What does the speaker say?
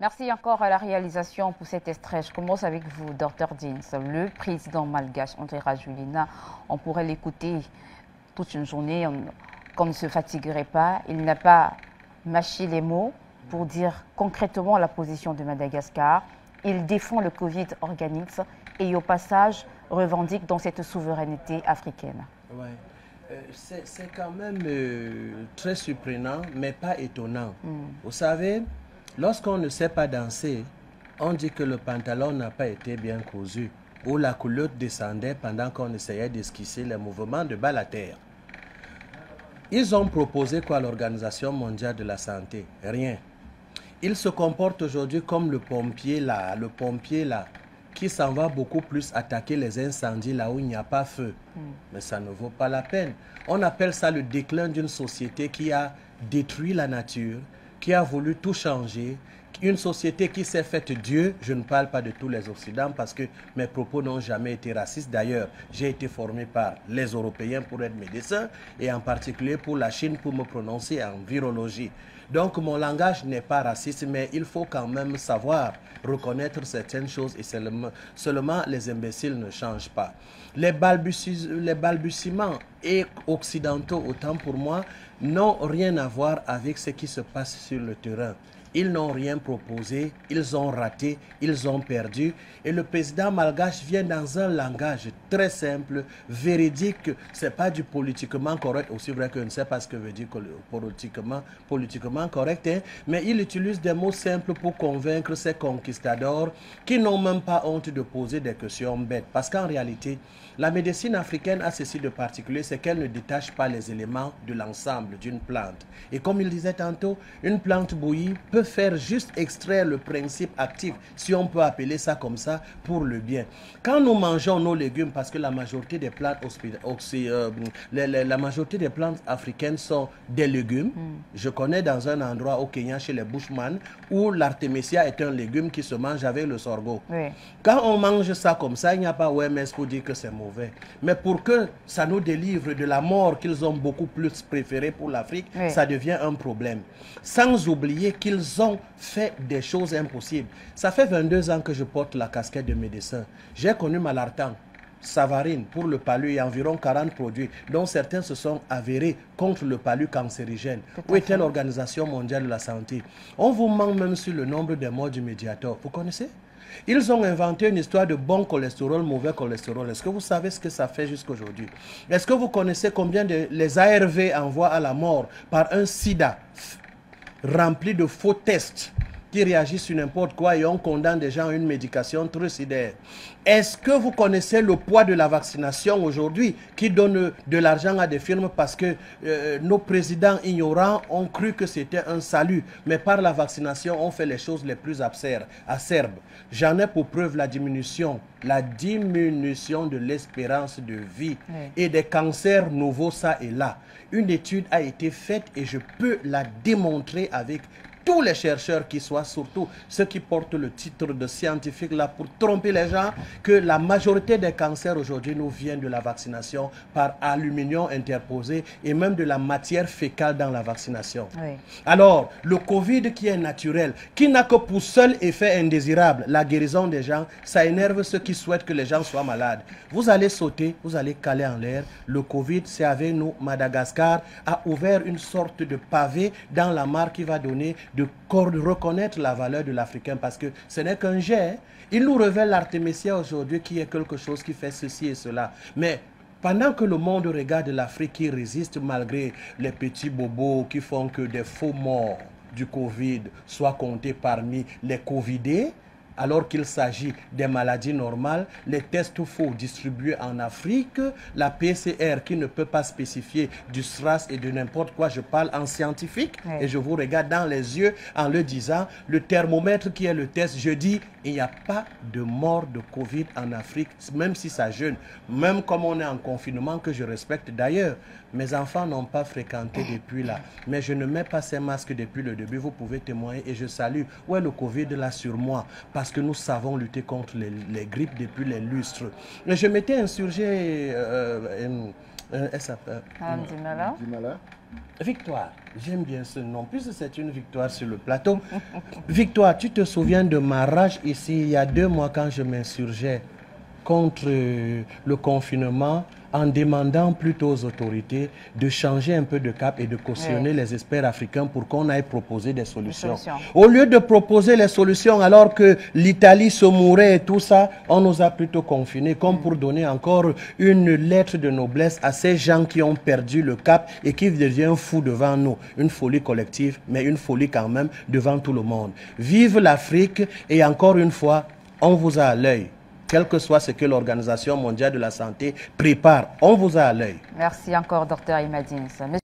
Merci encore à la réalisation pour cet extrait. Je commence avec vous, Dr Dins. Le président malgache André Rajoelina, on pourrait l'écouter toute une journée, qu'on ne se fatiguerait pas. Il n'a pas mâché les mots pour dire concrètement la position de Madagascar. Il défend le Covid organique et au passage revendique dans cette souveraineté africaine. Ouais. C'est quand même très surprenant, mais pas étonnant. Vous savez, lorsqu'on ne sait pas danser, on dit que le pantalon n'a pas été bien cousu ou la culotte descendait pendant qu'on essayait d'esquisser les mouvements de bas la terre. Ils ont proposé quoi à l'Organisation mondiale de la santé? Rien. Ils se comportent aujourd'hui comme le pompier là, qui s'en va beaucoup plus attaquer les incendies là où il n'y a pas feu. Mais ça ne vaut pas la peine. On appelle ça le déclin d'une société qui a détruit la nature, qui a voulu tout changer. Une société qui s'est faite Dieu, je ne parle pas de tous les Occidents parce que mes propos n'ont jamais été racistes. D'ailleurs, j'ai été formé par les Européens pour être médecin et en particulier pour la Chine pour me prononcer en virologie. Donc mon langage n'est pas raciste, mais il faut quand même savoir reconnaître certaines choses et seulement les imbéciles ne changent pas. Les balbutiements et occidentaux, autant pour moi, n'ont rien à voir avec ce qui se passe sur le terrain. Ils n'ont rien proposé, ils ont raté, ils ont perdu. Et le président malgache vient dans un langage très simple, véridique. Ce n'est pas du politiquement correct, aussi vrai que je ne sais pas ce que veut dire politiquement correct, hein, mais il utilise des mots simples pour convaincre ces conquistadors qui n'ont même pas honte de poser des questions bêtes. Parce qu'en réalité, la médecine africaine a ceci de particulier, c'est qu'elle ne détache pas les éléments de l'ensemble d'une plante. Et comme il disait tantôt, une plante bouillie peut faire juste extraire le principe actif, si on peut appeler ça comme ça, pour le bien. Quand nous mangeons nos légumes, parce que la majorité des plantes, la majorité des plantes africaines sont des légumes. Je connais dans un endroit au Kenya, chez les Bushman, où l'artémisia est un légume qui se mange avec le sorgho. Oui. Quand on mange ça comme ça, il n'y a pas OMS pour dire que c'est mauvais. Mais pour que ça nous délivre de la mort qu'ils ont beaucoup plus préférée pour l'Afrique, Oui, ça devient un problème. Sans oublier qu'ils ont fait des choses impossibles. Ça fait 22 ans que je porte la casquette de médecin. J'ai connu Malartan, Savarine pour le palu et environ 40 produits, dont certains se sont avérés contre le palu cancérigène. Où était l'Organisation mondiale de la santé? On vous ment même sur le nombre de morts du Mediator. Vous connaissez? Ils ont inventé une histoire de bon cholestérol, mauvais cholestérol. Est-ce que vous savez ce que ça fait jusqu'à aujourd'hui? Est-ce que vous connaissez combien les ARV envoient à la mort par un sida rempli de faux tests qui réagissent sur n'importe quoi et on condamne des gens à une médication trucidaire? Est-ce que vous connaissez le poids de la vaccination aujourd'hui qui donne de l'argent à des firmes parce que nos présidents ignorants ont cru que c'était un salut, mais par la vaccination on fait les choses les plus acerbes. J'en ai pour preuve la diminution de l'espérance de vie et des cancers nouveaux ça et là. Une étude a été faite et je peux la démontrer avec tous les chercheurs qui soient, surtout ceux qui portent le titre de scientifique là pour tromper les gens, que la majorité des cancers aujourd'hui nous viennent de la vaccination par aluminium interposé et même de la matière fécale dans la vaccination. oui. Alors, le Covid qui est naturel, qui n'a que pour seul effet indésirable la guérison des gens, ça énerve ceux qui souhaitent que les gens soient malades. Vous allez sauter, vous allez caler en l'air. Le Covid, c'est avec nous. Madagascar a ouvert une sorte de pavé dans la mare qui va donner de reconnaître la valeur de l'Africain parce que ce n'est qu'un jet. Il nous révèle l'artémisia aujourd'hui qui est quelque chose qui fait ceci et cela. Mais pendant que le monde regarde l'Afrique qui résiste malgré les petits bobos qui font que des faux morts du Covid soient comptés parmi les Covidés, alors qu'il s'agit des maladies normales, les tests faux distribués en Afrique, la PCR qui ne peut pas spécifier du SRAS et de n'importe quoi, je parle en scientifique, et je vous regarde dans les yeux en le disant, le thermomètre qui est le test, je dis, il n'y a pas de mort de Covid en Afrique, même si ça jeûne, même comme on est en confinement, que je respecte d'ailleurs. Mes enfants n'ont pas fréquenté depuis là, mais je ne mets pas ces masques depuis le début, vous pouvez témoigner, et je salue. Où est le Covid là sur moi? Parce que nous savons lutter contre les grippes depuis les lustres. Mais je m'étais insurgé Elle s'appelle Dimala. Victoire. J'aime bien ce nom, puisque c'est une victoire sur le plateau. Victoire, tu te souviens de ma rage ici, il y a 2 mois, quand je m'insurgeais contre le confinement, en demandant plutôt aux autorités de changer un peu de cap et de cautionner les experts africains pour qu'on aille proposer des solutions. Au lieu de proposer les solutions alors que l'Italie se mourait et tout ça, on nous a plutôt confinés comme pour donner encore une lettre de noblesse à ces gens qui ont perdu le cap et qui deviennent fous devant nous. Une folie collective, mais une folie quand même devant tout le monde. Vive l'Afrique et encore une fois, on vous a à l'œil. Quel que soit ce que l'Organisation mondiale de la santé prépare, on vous a à l'œil. Merci encore, Dr Imadine.